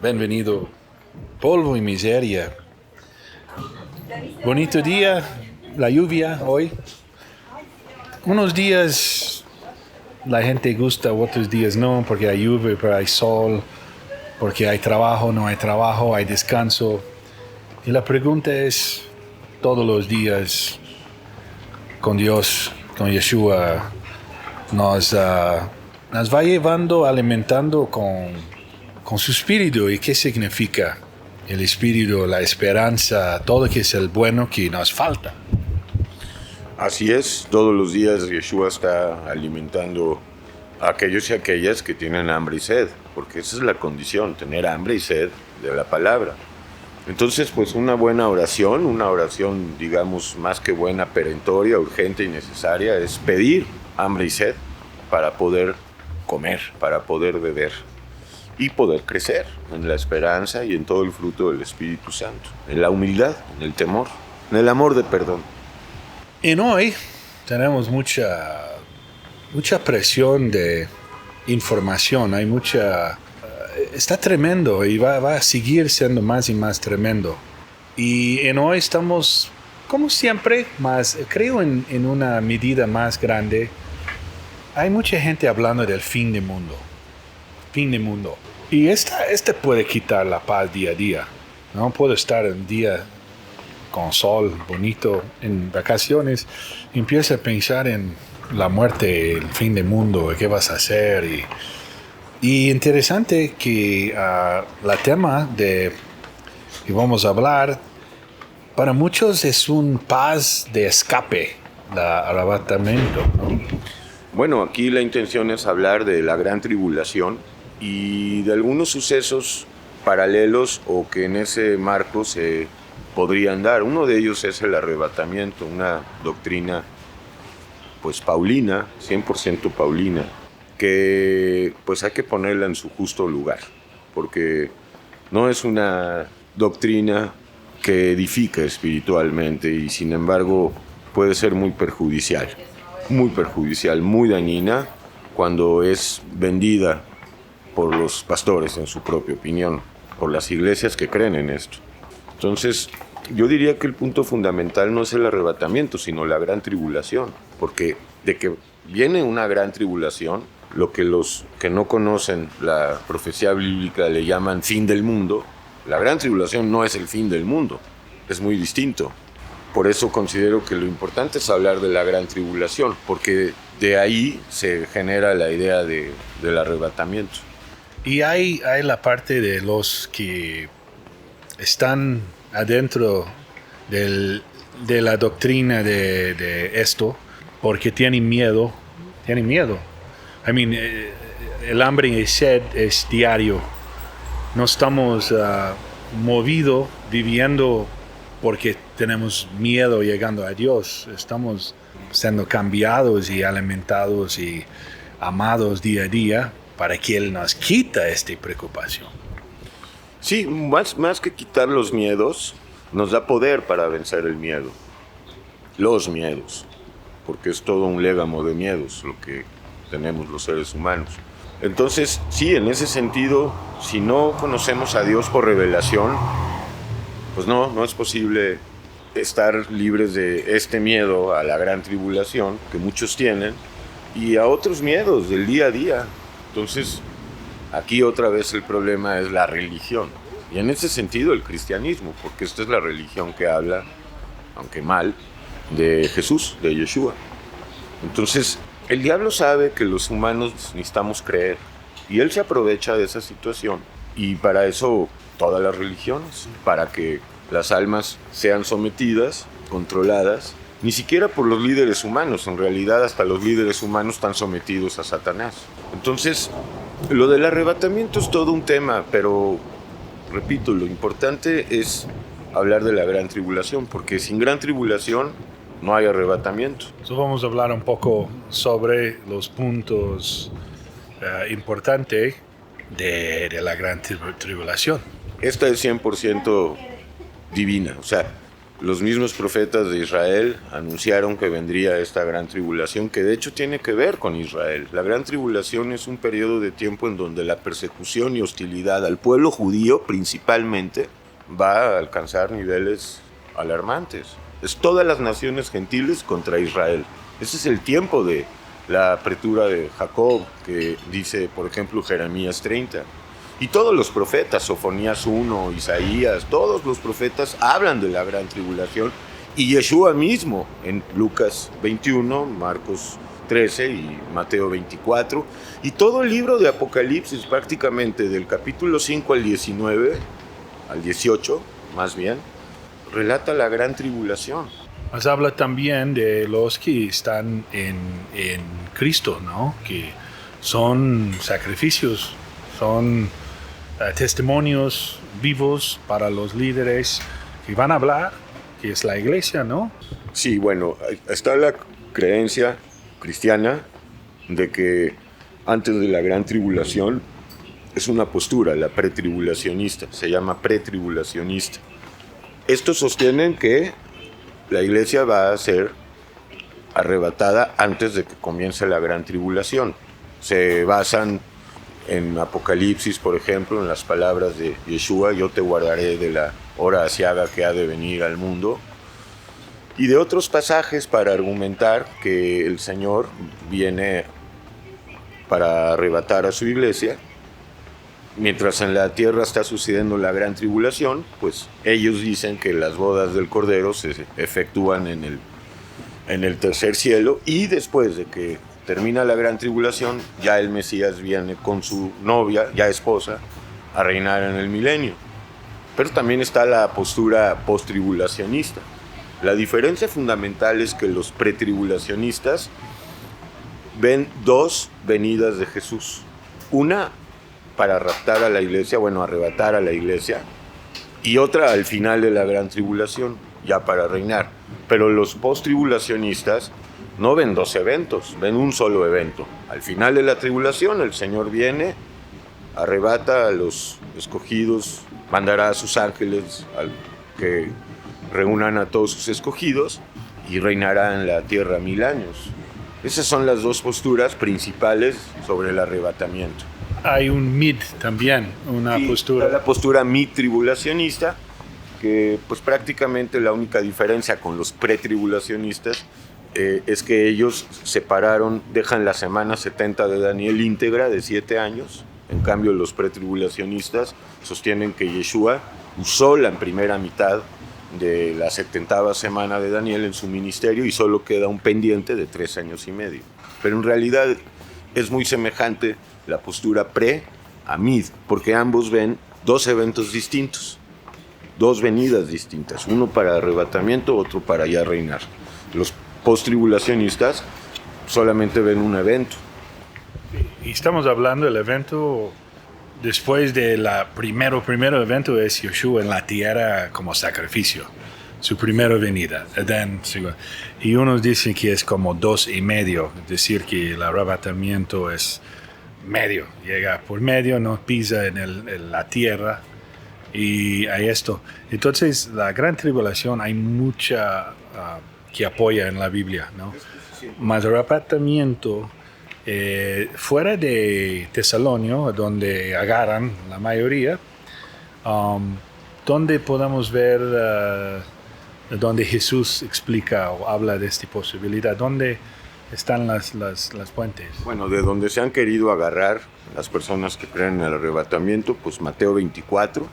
Bienvenido, polvo y miseria. Bonito día, la lluvia hoy. Unos días la gente gusta, otros días no, porque hay lluvia, pero hay sol, porque hay trabajo, no hay trabajo, hay descanso. Y la pregunta es, todos los días con Dios, con Yeshua, nos va llevando, alimentando con su espíritu. ¿Y qué significa el espíritu, la esperanza, todo que es el bueno que nos falta? Así es, todos los días Yeshua está alimentando a aquellos y aquellas que tienen hambre y sed, porque esa es la condición, tener hambre y sed de la palabra. Entonces, pues una oración, digamos, más que buena, perentoria, urgente y necesaria, es pedir hambre y sed para poder comer, para poder beber y poder crecer en la esperanza y en todo el fruto del Espíritu Santo, en la humildad, en el temor, en el amor de perdón. En hoy tenemos mucha presión de información, hay está tremendo y va a seguir siendo más y más tremendo. Y en hoy estamos, como siempre, creo en una medida más grande. Hay mucha gente hablando del fin del mundo. Y este puede quitar la paz día a día. No puedo estar un día con sol bonito en vacaciones, empieza a pensar en la muerte, el fin del mundo, qué vas a hacer. Y interesante que la tema que vamos a hablar, para muchos es un paz de escape, el arrebatamiento, ¿no? Bueno, aquí la intención es hablar de la gran tribulación y de algunos sucesos paralelos o que en ese marco se podrían dar. Uno de ellos es el arrebatamiento, una doctrina pues paulina, 100% paulina, que pues hay que ponerla en su justo lugar, porque no es una doctrina que edifica espiritualmente y sin embargo puede ser muy perjudicial, muy dañina cuando es vendida por los pastores en su propia opinión, por las iglesias que creen en esto. Entonces, yo diría que el punto fundamental no es el arrebatamiento, sino la gran tribulación, porque de que viene una gran tribulación, lo que los que no conocen la profecía bíblica le llaman fin del mundo, la gran tribulación no es el fin del mundo, es muy distinto. Por eso considero que lo importante es hablar de la gran tribulación, porque de ahí se genera la idea del arrebatamiento. Y hay la parte de los que están adentro de la doctrina de esto, porque tienen miedo. El hambre y sed es diario. No estamos movidos, viviendo porque tenemos miedo llegando a Dios. Estamos siendo cambiados y alimentados y amados día a día para que Él nos quita esta preocupación. Sí, más que quitar los miedos, nos da poder para vencer el miedo. Los miedos, porque es todo un légamo de miedos lo que tenemos los seres humanos. Entonces, sí, en ese sentido, si no conocemos a Dios por revelación, pues no es posible estar libres de este miedo a la gran tribulación que muchos tienen y a otros miedos del día a día. Entonces, aquí otra vez el problema es la religión. Y en ese sentido el cristianismo, porque esta es la religión que habla, aunque mal, de Jesús, de Yeshua. Entonces, el diablo sabe que los humanos necesitamos creer. Y él se aprovecha de esa situación. Y para eso todas las religiones, para que las almas sean sometidas, controladas, ni siquiera por los líderes humanos. En realidad hasta los líderes humanos están sometidos a Satanás. Entonces, lo del arrebatamiento es todo un tema, pero, repito, lo importante es hablar de la gran tribulación, porque sin gran tribulación no hay arrebatamiento. Vamos a hablar un poco sobre los puntos importantes de la gran tribulación. Esta es 100% divina, o sea, Los mismos profetas de Israel anunciaron que vendría esta gran tribulación, que de hecho tiene que ver con Israel. La gran tribulación es un periodo de tiempo en donde la persecución y hostilidad al pueblo judío principalmente va a alcanzar niveles alarmantes. Es todas las naciones gentiles contra Israel. Ese es el tiempo de la apertura de Jacob, que dice, por ejemplo, Jeremías 30. Y todos los profetas, Sofonías 1, Isaías, todos los profetas hablan de la gran tribulación. Y Yeshua mismo, en Lucas 21, Marcos 13 y Mateo 24. Y todo el libro de Apocalipsis, prácticamente del capítulo 5 al 19, al 18 más bien, relata la gran tribulación. Mas habla también de los que están en Cristo, ¿no? Que son sacrificios, son testimonios vivos para los líderes que van a hablar, que es la iglesia, ¿no? Sí, bueno, está la creencia cristiana de que antes de la gran tribulación es una postura, la pretribulacionista, se llama pretribulacionista. Estos sostienen que la iglesia va a ser arrebatada antes de que comience la gran tribulación. Se basan en Apocalipsis, por ejemplo, en las palabras de Yeshua, yo te guardaré de la hora aciaga que ha de venir al mundo, y de otros pasajes para argumentar que el Señor viene para arrebatar a su iglesia. Mientras en la tierra está sucediendo la gran tribulación, pues ellos dicen que las bodas del Cordero se efectúan en el tercer cielo, y después de que termina la gran tribulación, ya el Mesías viene con su novia, ya esposa, a reinar en el milenio. Pero también está la postura postribulacionista. La diferencia fundamental es que los pretribulacionistas ven dos venidas de Jesús. Una para raptar a la iglesia, arrebatar a la iglesia, y otra al final de la gran tribulación, ya para reinar. Pero los postribulacionistas no ven dos eventos, ven un solo evento. Al final de la tribulación, el Señor viene, arrebata a los escogidos, mandará a sus ángeles que reúnan a todos sus escogidos y reinará en la tierra 1000 años. Esas son las dos posturas principales sobre el arrebatamiento. Hay un mid también, una postura. La postura mid-tribulacionista, que pues prácticamente la única diferencia con los pretribulacionistas es que ellos separaron, dejan la semana 70 de Daniel íntegra de 7 años. En cambio, los pretribulacionistas sostienen que Yeshua usó la primera mitad de la 70ª semana de Daniel en su ministerio y solo queda un pendiente de 3 años y medio. Pero en realidad es muy semejante la postura pre a mid, porque ambos ven dos eventos distintos, dos venidas distintas, uno para arrebatamiento, otro para ya reinar. Los postribulacionistas solamente ven un evento. Y estamos hablando del evento después de la primero evento es Yeshua en la tierra como sacrificio, su primera venida. Y unos dicen que es como 2.5, es decir, que el arrebatamiento es medio, llega por medio, no pisa en la tierra, y hay esto. Entonces, la gran tribulación hay mucha que apoya en la Biblia, ¿no? Mas el arrebatamiento fuera de Tesalonio, donde agarran la mayoría, donde podemos ver donde Jesús explica o habla de esta posibilidad, donde están las fuentes. Bueno, de donde se han querido agarrar las personas que creen en el arrebatamiento, pues Mateo 24,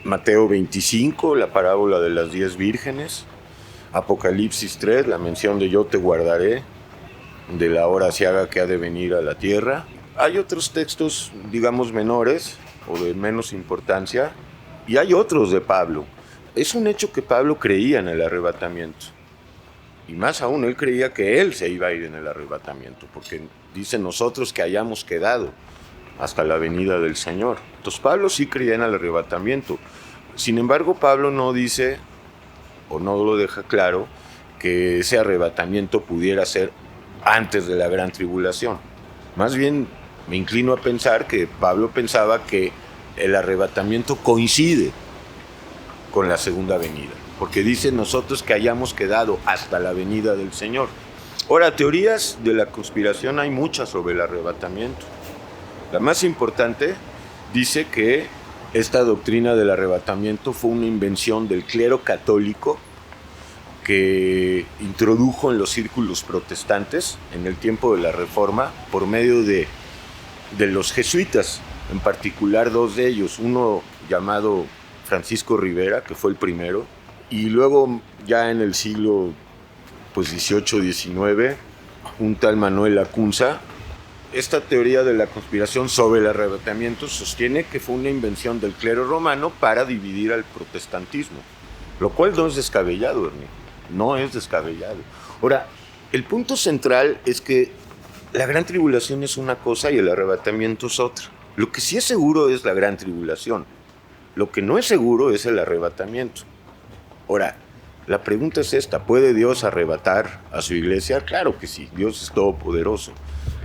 Mateo 25, la parábola de las 10 vírgenes, Apocalipsis 3, la mención de yo te guardaré, de la hora aciaga que ha de venir a la tierra. Hay otros textos, digamos, menores o de menos importancia, y hay otros de Pablo. Es un hecho que Pablo creía en el arrebatamiento. Y más aún, él creía que él se iba a ir en el arrebatamiento, porque dice nosotros que hayamos quedado hasta la venida del Señor. Entonces Pablo sí creía en el arrebatamiento. Sin embargo, Pablo no dice, o no lo deja claro, que ese arrebatamiento pudiera ser antes de la gran tribulación. Más bien me inclino a pensar que Pablo pensaba que el arrebatamiento coincide con la segunda venida. porque dice nosotros que hayamos quedado hasta la venida del Señor. Ahora, teorías de la conspiración hay muchas sobre el arrebatamiento. La más importante dice que esta doctrina del arrebatamiento fue una invención del clero católico que introdujo en los círculos protestantes en el tiempo de la Reforma por medio de los jesuitas, en particular dos de ellos, uno llamado Francisco Rivera, que fue el primero, y luego ya en el siglo XVIII-XIX, un tal Manuel Lacunza. Esta teoría de la conspiración sobre el arrebatamiento sostiene que fue una invención del clero romano para dividir al protestantismo, lo cual no es descabellado, Ernie, no es descabellado. Ahora, el punto central es que la gran tribulación es una cosa y el arrebatamiento es otra. Lo que sí es seguro es la gran tribulación, lo que no es seguro es el arrebatamiento. Ahora, la pregunta es esta: ¿puede Dios arrebatar a su iglesia? Claro que sí, Dios es todopoderoso.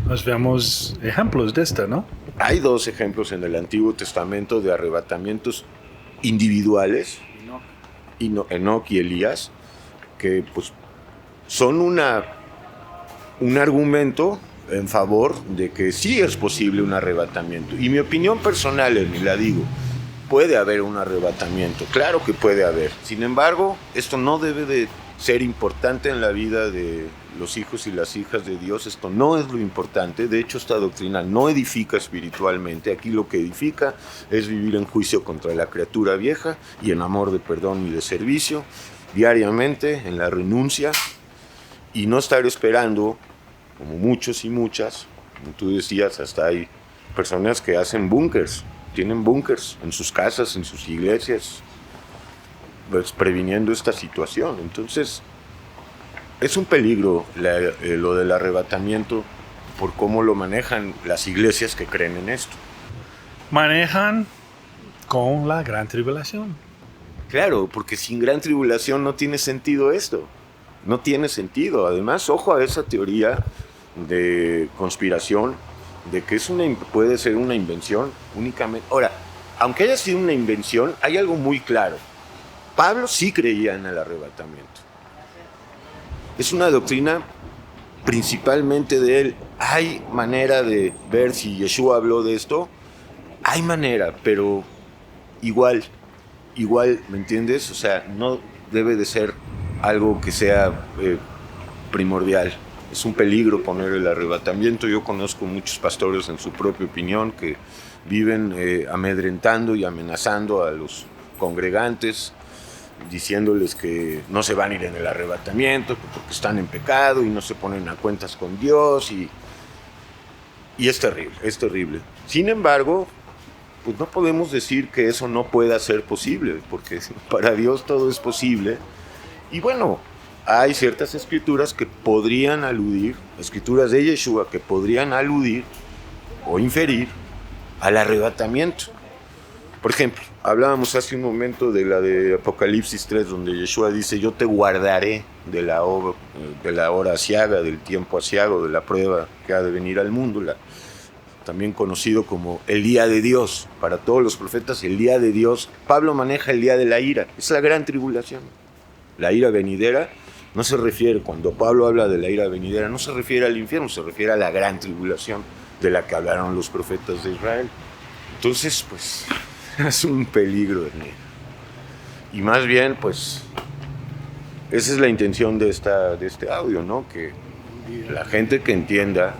Nos vemos ejemplos de esta, ¿no? Hay dos ejemplos en el Antiguo Testamento de arrebatamientos individuales, Enoc y Elías, que pues son un argumento en favor de que sí es posible un arrebatamiento. Y mi opinión personal, y la digo, puede haber un arrebatamiento, claro que puede haber. Sin embargo, esto no debe de ser importante en la vida de los hijos y las hijas de Dios. Esto no es lo importante. De hecho, esta doctrina no edifica espiritualmente. Aquí lo que edifica es vivir en juicio contra la criatura vieja y en amor de perdón y de servicio diariamente, en la renuncia, y no estar esperando, como muchos y muchas, como tú decías, hasta hay personas que hacen búnkers, tienen búnkers en sus casas, en sus iglesias, pues, previniendo esta situación. Entonces, es un peligro lo del arrebatamiento por cómo lo manejan las iglesias que creen en esto. Manejan con la gran tribulación. Claro, porque sin gran tribulación no tiene sentido esto. No tiene sentido. Además, ojo a esa teoría de conspiración, de que puede ser una invención únicamente. Ahora, aunque haya sido una invención, hay algo muy claro. Pablo sí creía en el arrebatamiento. Es una doctrina principalmente de él. Hay manera de ver si Yeshua habló de esto. Hay manera, pero igual, ¿me entiendes? O sea, no debe de ser algo que sea primordial. Es un peligro poner el arrebatamiento. Yo conozco muchos pastores, en su propia opinión, que viven amedrentando y amenazando a los congregantes, diciéndoles que no se van a ir en el arrebatamiento porque están en pecado y no se ponen a cuentas con Dios, y es terrible. Sin embargo, pues no podemos decir que eso no pueda ser posible, porque para Dios todo es posible. Y bueno, hay ciertas escrituras que podrían aludir, escrituras de Yeshua que podrían aludir o inferir al arrebatamiento. Por ejemplo, hablábamos hace un momento de la de Apocalipsis 3, donde Yeshua dice: yo te guardaré de la hora aciaga, del tiempo aciago, de la prueba que ha de venir al mundo, también conocido como el día de Dios. Para todos los profetas, el día de Dios. Pablo maneja el día de la ira, es la gran tribulación. La ira venidera no se refiere, cuando Pablo habla de la ira venidera, no se refiere al infierno, se refiere a la gran tribulación de la que hablaron los profetas de Israel. Entonces, pues, es un peligro, Ernie. Y más bien, pues, esa es la intención de este audio, ¿no? Que la gente que entienda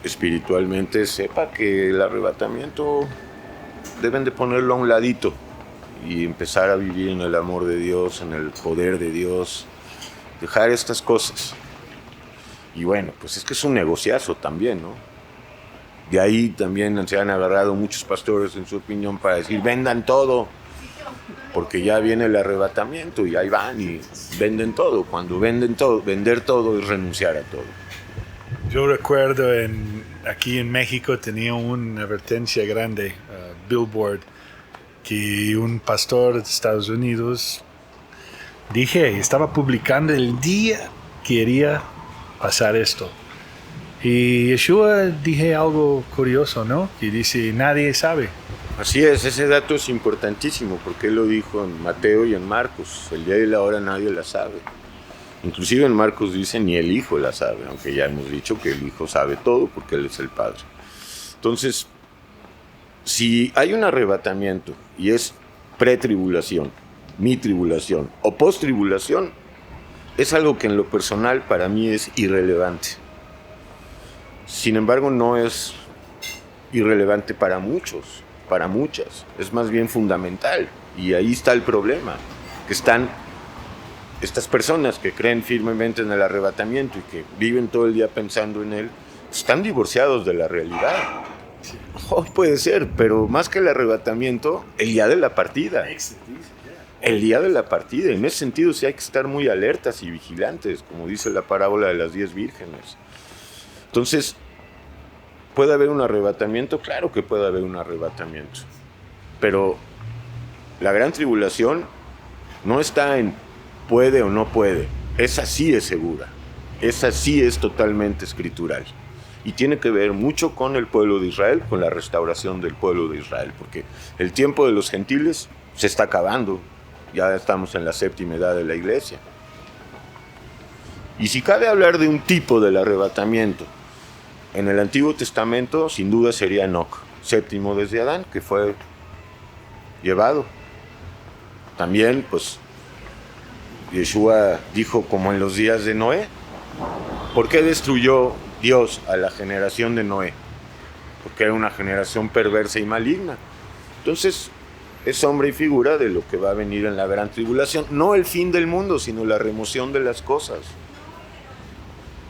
espiritualmente sepa que el arrebatamiento deben de ponerlo a un ladito y empezar a vivir en el amor de Dios, en el poder de Dios, dejar estas cosas. Y bueno, pues es que es un negociazo también, ¿no? De ahí también se han agarrado muchos pastores, en su opinión, para decir: vendan todo, porque ya viene el arrebatamiento, y ahí van y venden todo. Cuando venden todo, vender todo es renunciar a todo. Yo recuerdo aquí en México tenía una advertencia grande, billboard, que un pastor de Estados Unidos estaba publicando el día que iría pasar esto. Y Yeshua dije algo curioso, ¿no? Que dice: nadie sabe Así es, ese dato es importantísimo porque él lo dijo en Mateo y en Marcos. El día y la hora nadie la sabe. Inclusive en Marcos dice ni el Hijo la sabe, aunque ya hemos dicho que el Hijo sabe todo porque Él es el Padre. Entonces, si hay un arrebatamiento y es pretribulación, mi tribulación o post-tribulación, es algo que en lo personal para mí es irrelevante. Sin embargo, no es irrelevante para muchos, para muchas. Es más bien fundamental. Y ahí está el problema, que están estas personas que creen firmemente en el arrebatamiento y que viven todo el día pensando en él, están divorciados de la realidad. Hoy puede ser, pero más que el arrebatamiento, el día de la partida. El día de la partida. En ese sentido sí hay que estar muy alertas y vigilantes, como dice la parábola de las 10 vírgenes. Entonces, ¿puede haber un arrebatamiento? Claro que puede haber un arrebatamiento. Pero la gran tribulación no está en puede o no puede. Esa sí es segura. Esa sí es totalmente escritural. Y tiene que ver mucho con el pueblo de Israel, con la restauración del pueblo de Israel, porque el tiempo de los gentiles se está acabando. Ya estamos en la séptima edad de la iglesia. Y si cabe hablar de un tipo del arrebatamiento, en el Antiguo Testamento sin duda sería Enoc, séptimo desde Adán, que fue llevado. También, pues, Yeshua dijo como en los días de Noé. ¿Por qué destruyó Dios a la generación de Noé? Porque era una generación perversa y maligna. Entonces, es sombra y figura de lo que va a venir en la gran tribulación. No el fin del mundo, sino la remoción de las cosas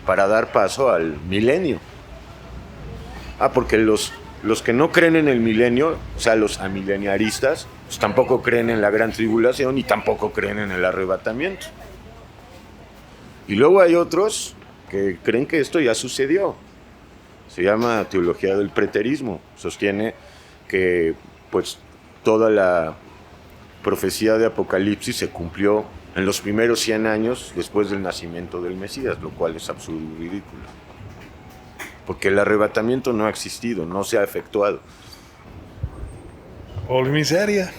para dar paso al milenio. Porque los que no creen en el milenio, o sea, los amileniaristas, pues tampoco creen en la gran tribulación y tampoco creen en el arrebatamiento. Y luego hay otros que creen que esto ya sucedió. Se llama teología del preterismo. Sostiene que pues toda la profecía de Apocalipsis se cumplió en los primeros 100 años después del nacimiento del Mesías, lo cual es absurdo y ridículo. Porque el arrebatamiento no ha existido, no se ha efectuado. ¡Oh, miseria!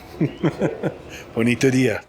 Bonito día.